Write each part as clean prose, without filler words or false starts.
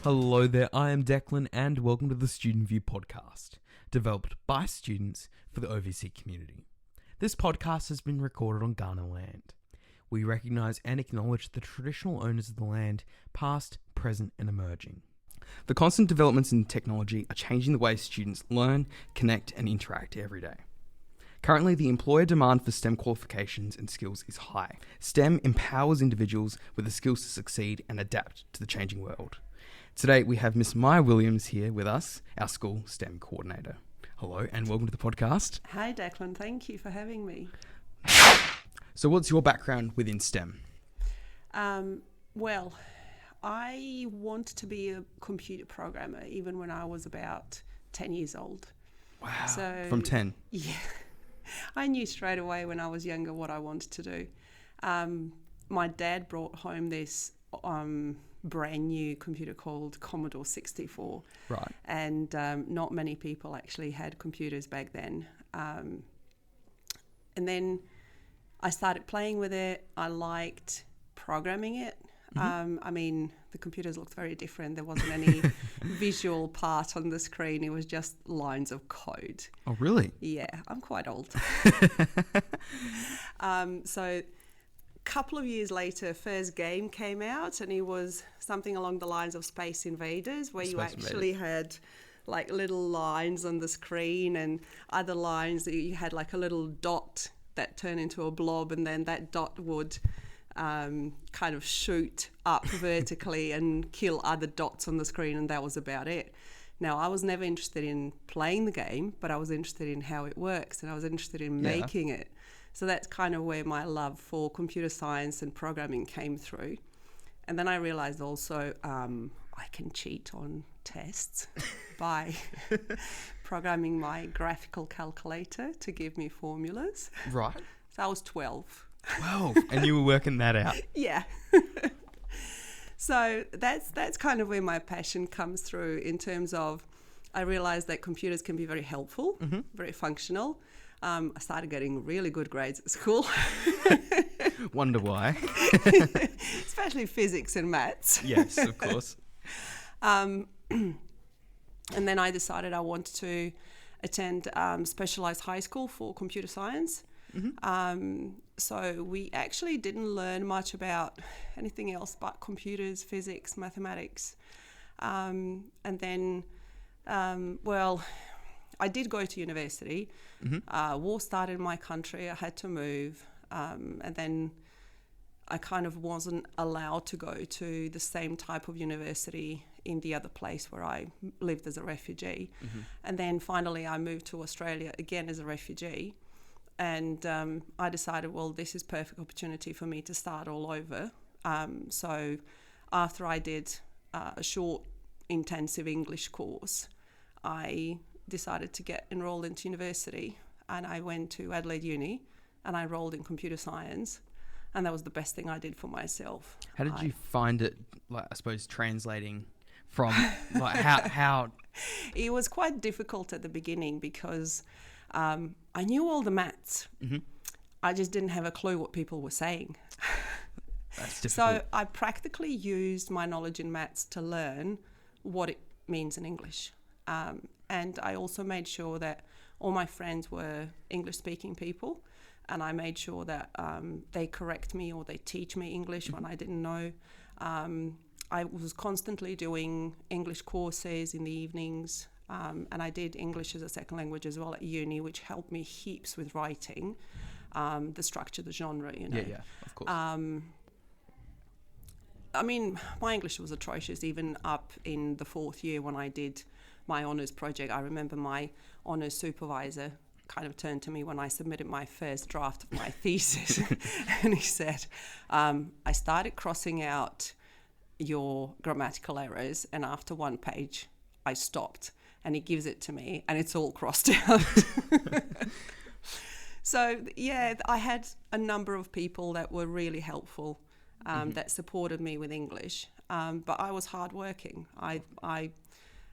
Hello there, I am Declan and welcome to the Student View podcast, developed by students for the OVC community. This podcast has been recorded on Kaurna land. We recognise and acknowledge the traditional owners of the land, past, present and emerging. The constant developments in technology are changing the way students learn, connect and interact every day. Currently, the employer demand for STEM qualifications and skills is high. STEM empowers individuals with the skills to succeed and adapt to the changing world. Today, we have Miss Maja Williams here with us, our school STEM coordinator. Hello and welcome to the podcast. Hi Declan, thank you for having me. So what's your background within STEM? Well, I wanted to be a computer programmer even when I was about 10 years old. Wow, So, from 10. Yeah, I knew straight away when I was younger what I wanted to do. My dad brought home this brand new computer called Commodore 64. Right. And not many people actually had computers back then. And then I started playing with it. I liked programming it. I mean, the computers looked very different. There wasn't any visual part on the screen. It was just lines of code. Oh, really? Yeah, I'm quite old. So a couple of years later, first game came out, and it was something along the lines of Space Invaders, where you actually had like little lines on the screen and other lines that you had like a little dot that turned into a blob, and then that dot would kind of shoot up vertically and kill other dots on the screen, and that was about it. Now, I was never interested in playing the game, but I was interested in how it works, and I was interested in making it. So that's kind of where my love for computer science and programming came through. And then I realized also I can cheat on tests by programming my graphical calculator to give me formulas. Right. So I was 12. 12, and you were working that out. Yeah. So that's kind of where my passion comes through, in terms of I realized that computers can be very helpful, very functional. I started getting really good grades at school. Wonder why. Especially physics and maths. Yes, of course. And then I decided I wanted to attend specialised high school for computer science. So we actually didn't learn much about anything else but computers, physics, mathematics. And then, well, I did go to university. War started in my country. I had to move. And then I kind of wasn't allowed to go to the same type of university in the other place where I lived as a refugee. And then finally I moved to Australia again as a refugee. And I decided, well, this is perfect opportunity for me to start all over. So after I did a short intensive English course, I decided to get enrolled into university, and I went to Adelaide Uni and I enrolled in computer science, and that was the best thing I did for myself. How did you find it, like, I suppose, translating from, like, how... It was quite difficult at the beginning because I knew all the maths. I just didn't have a clue what people were saying. That's difficult. So I practically used my knowledge in maths to learn what it means in English. And I also made sure that all my friends were English-speaking people, and I made sure that they correct me or they teach me English when I didn't know. I was constantly doing English courses in the evenings, and I did English as a second language as well at uni, which helped me heaps with writing, the structure, the genre, you know. Yeah, of course. I mean, my English was atrocious even up in the fourth year when I did my honours project. I remember my honours supervisor kind of turned to me when I submitted my first draft of my thesis and he said, I started crossing out your grammatical errors, and after one page I stopped, and he gives it to me and it's all crossed out. So yeah, I had a number of people that were really helpful, that supported me with English, but I was hardworking. I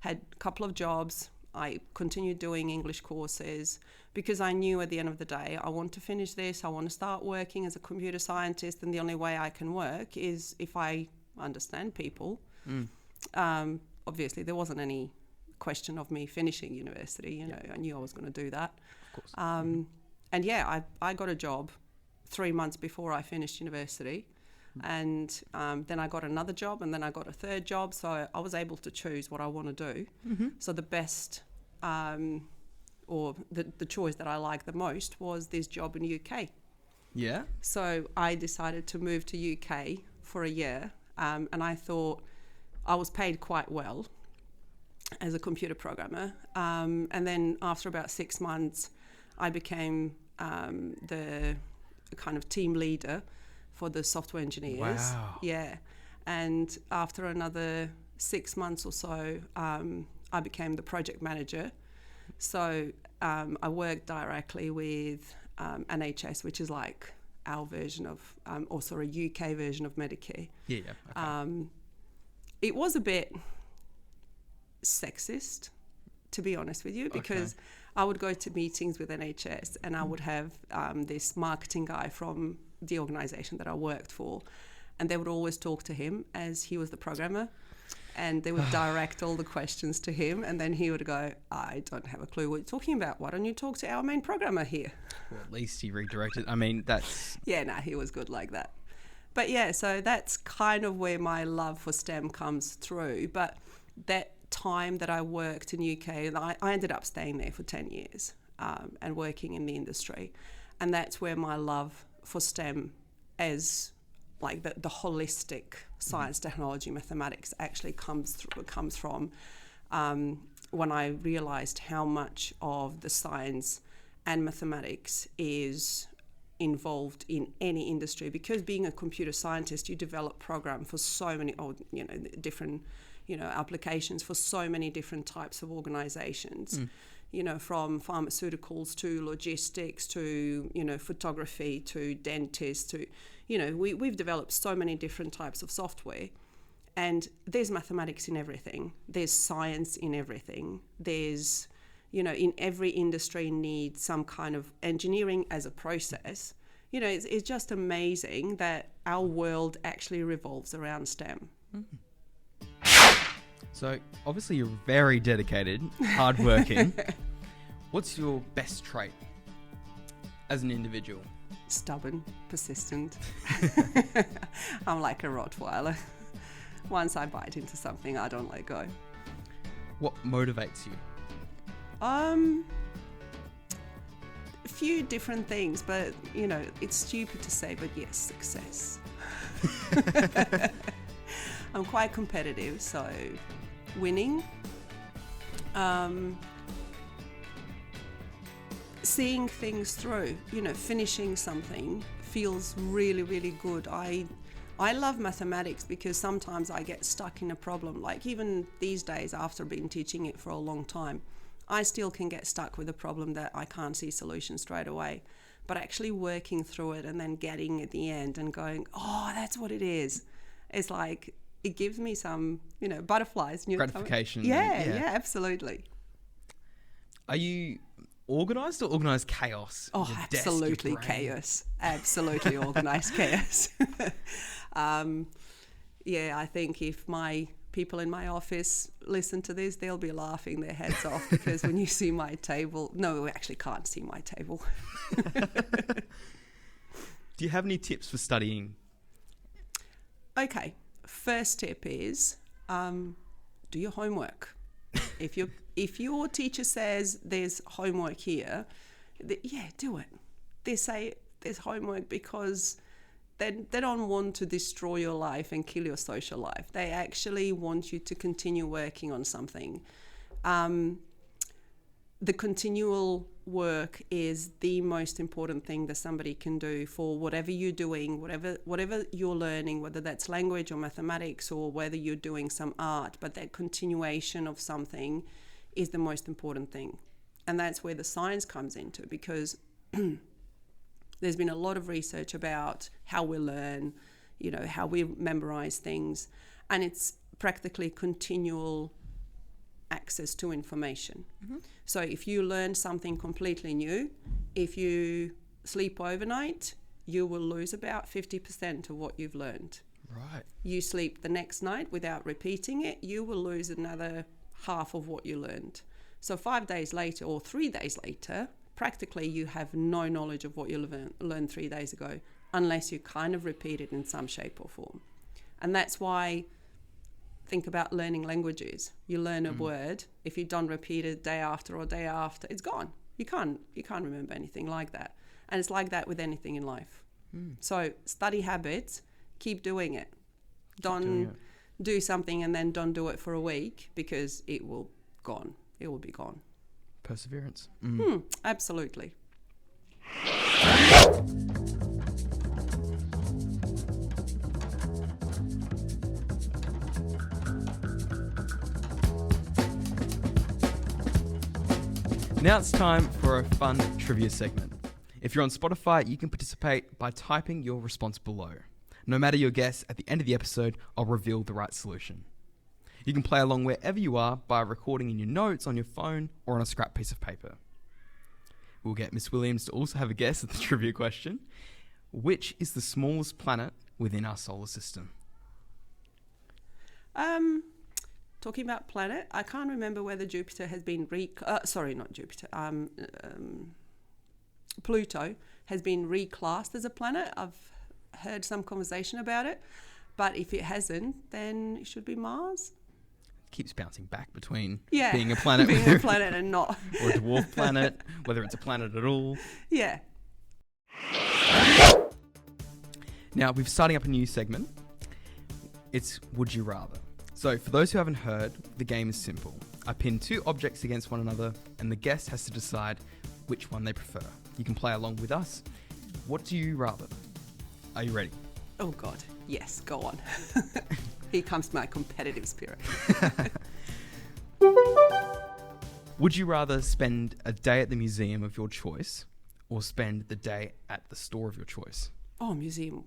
had a couple of jobs. I continued doing English courses because I knew at the end of the day, I want to finish this, I want to start working as a computer scientist, and the only way I can work is if I understand people. obviously there wasn't any question of me finishing university. You know, I knew I was going to do that. Of course. And yeah, I got a job 3 months before I finished university. And then I got another job, and then I got a third job. So I was able to choose what I want to do. So the best, or the choice that I liked the most was this job in the UK. Yeah. So I decided to move to UK for a year, and I thought I was paid quite well as a computer programmer. And then after about 6 months, I became the kind of team leader for the software engineers. Wow. Yeah. And after another 6 months or so, I became the project manager. So I worked directly with NHS, which is like our version of, also a UK version of Medicare. Yeah. Okay. It was a bit sexist, to be honest with you, because I would go to meetings with NHS and I would have this marketing guy from the organisation that I worked for, and they would always talk to him as he was the programmer, and they would direct all the questions to him, and then he would go, I don't have a clue what you're talking about. Why don't you talk to our main programmer here? Well, at least he redirected. I mean, that's... Yeah, no, he was good like that. But yeah, so that's kind of where my love for STEM comes through. But that time that I worked in UK, I ended up staying there for 10 years and working in the industry. And that's where my love for STEM as like the holistic science, technology, mathematics actually comes from when I realized how much of the science and mathematics is involved in any industry, because being a computer scientist, you develop program for so many different applications for so many different types of organizations, from pharmaceuticals to logistics to photography to dentists to we've developed so many different types of software, and there's mathematics in everything, there's science in everything, there's in every industry needs some kind of engineering as a process. It's just amazing that our world actually revolves around STEM. So, obviously you're very dedicated, hardworking. What's your best trait as an individual? Stubborn, persistent. I'm like a Rottweiler. Once I bite into something, I don't let go. What motivates you? A few different things, but it's stupid to say, but yes, success. I'm quite competitive, so winning, seeing things through, finishing something feels really, really good. I love mathematics because sometimes I get stuck in a problem. Like even these days, after being teaching it for a long time, I still can get stuck with a problem that I can't see solution straight away. But actually working through it and then getting at the end and going, oh, that's what it is. It's like, it gives me some, butterflies. Gratification. Yeah, absolutely. Are you organised or organised chaos? Oh, absolutely chaos. Absolutely organised chaos. I think if my people in my office listen to this, they'll be laughing their heads off, because when you see my table... No, we actually can't see my table. Do you have any tips for studying? Okay. First tip is do your homework. If your teacher says there's homework here, do it. They say there's homework because they don't want to destroy your life and kill your social life. They actually want you to continue working on something. The continual work is the most important thing that somebody can do for whatever you're doing, whatever you're learning, whether that's language or mathematics or whether you're doing some art. But that continuation of something is the most important thing. And that's where the science comes into, because there's been a lot of research about how we learn, how we memorize things, and it's practically continual access to information. Mm-hmm. So if you learn something completely new, if you sleep overnight, you will lose about 50% of what you've learned. Right. You sleep the next night without repeating it, you will lose another half of what you learned. So 5 days later or 3 days later, practically you have no knowledge of what you learned 3 days ago, unless you kind of repeat it in some shape or form. And that's why, think about learning languages. You learn a word, if you don't repeat it day after, it's gone. You can't remember anything like that. And it's like that with anything in life. So study habits, keep doing it. Don't do something and then don't do it for a week, because it will be gone. Perseverance. Absolutely. Now it's time for a fun trivia segment. If you're on Spotify, you can participate by typing your response below. No matter your guess, at the end of the episode, I'll reveal the right solution. You can play along wherever you are by recording in your notes, on your phone, or on a scrap piece of paper. We'll get Miss Williams to also have a guess at the trivia question. Which is the smallest planet within our solar system? Talking about planet, I can't remember whether Jupiter has been Pluto has been reclassed as a planet. I've heard some conversation about it, but if it hasn't, then it should be Mars. Keeps bouncing back between Yeah, being a planet being a planet and not. or a dwarf planet, whether it's a planet at all. Yeah. Now, we're starting up a new segment. It's Would You Rather. So, for those who haven't heard, the game is simple. I pin two objects against one another, and the guest has to decide which one they prefer. You can play along with us. What do you rather? Are you ready? Oh, God. Yes, go on. Here comes my competitive spirit. Would you rather spend a day at the museum of your choice or spend the day at the store of your choice? Oh, museum.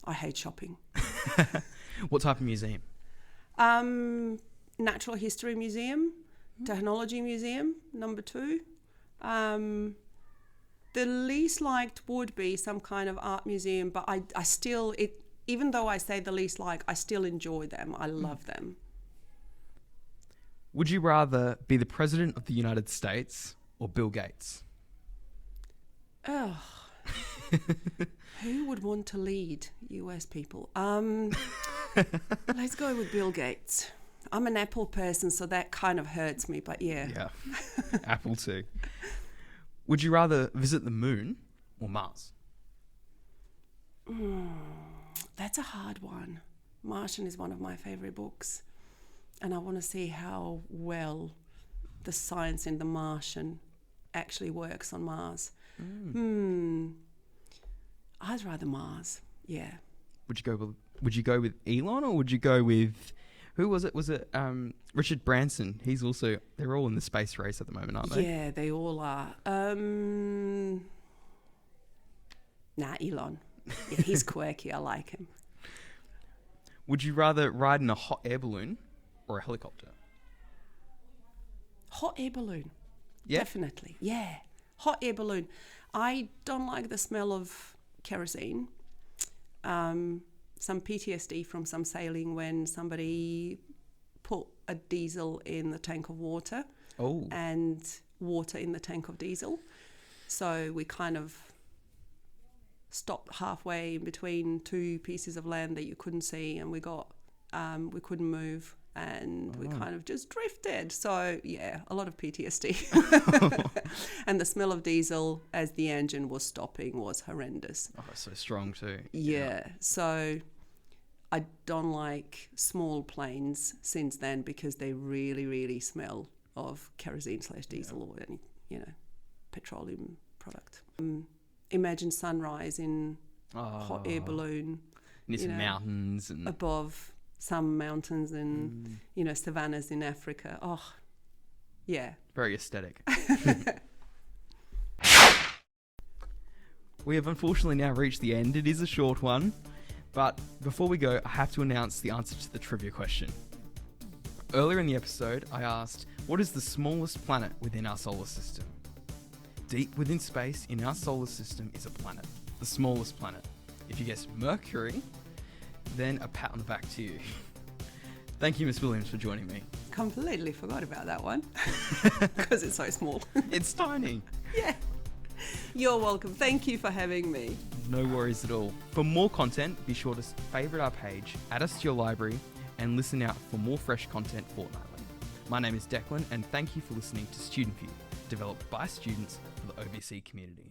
I hate shopping. What type of museum? Natural History Museum, Technology Museum, number 2. The least liked would be some kind of art museum, but I still, even though I say the least like, I still enjoy them. I love them. Would you rather be the President of the United States or Bill Gates? Oh, who would want to lead US people? Let's go with Bill Gates. I'm an Apple person, so that kind of hurts me, but yeah. Yeah, Apple too. Would you rather visit the moon or Mars? That's a hard one. Martian is one of my favourite books, and I want to see how well the science in the Martian actually works on Mars. I'd rather Mars. Yeah. Would you go with Elon or would you go with who was it? Was it Richard Branson? They're all in the space race at the moment, aren't they? Yeah, they all are. Elon. Yeah, he's quirky. I like him. Would you rather ride in a hot air balloon or a helicopter? Hot air balloon. Yeah. Definitely. Yeah. Hot air balloon. I don't like the smell of kerosene. Some PTSD from some sailing when somebody put a diesel in the tank of water and water in the tank of diesel. So we kind of stopped halfway in between two pieces of land that you couldn't see, and we couldn't move, and we kind of just drifted. So yeah, a lot of PTSD. And the smell of diesel as the engine was stopping was horrendous. Oh, so strong too. Yeah. So I don't like small planes since then, because they really, really smell of kerosene/diesel or any, petroleum product. Imagine sunrise in hot air balloon. Near some mountains and above some mountains and savannas in Africa. Oh, yeah. Very aesthetic. We have unfortunately now reached the end. It is a short one, but before we go, I have to announce the answer to the trivia question. Earlier in the episode, I asked, what is the smallest planet within our solar system? Deep within space in our solar system is a planet, the smallest planet. If you guessed Mercury, then a pat on the back to you. Thank you, Miss Williams, for joining me. Completely forgot about that one because it's so small. It's tiny. Yeah. You're welcome. Thank you for having me. No worries at all. For more content, be sure to favourite our page, add us to your library, and listen out for more fresh content fortnightly. My name is Declan, and thank you for listening to Student View, developed by students for the OVC community.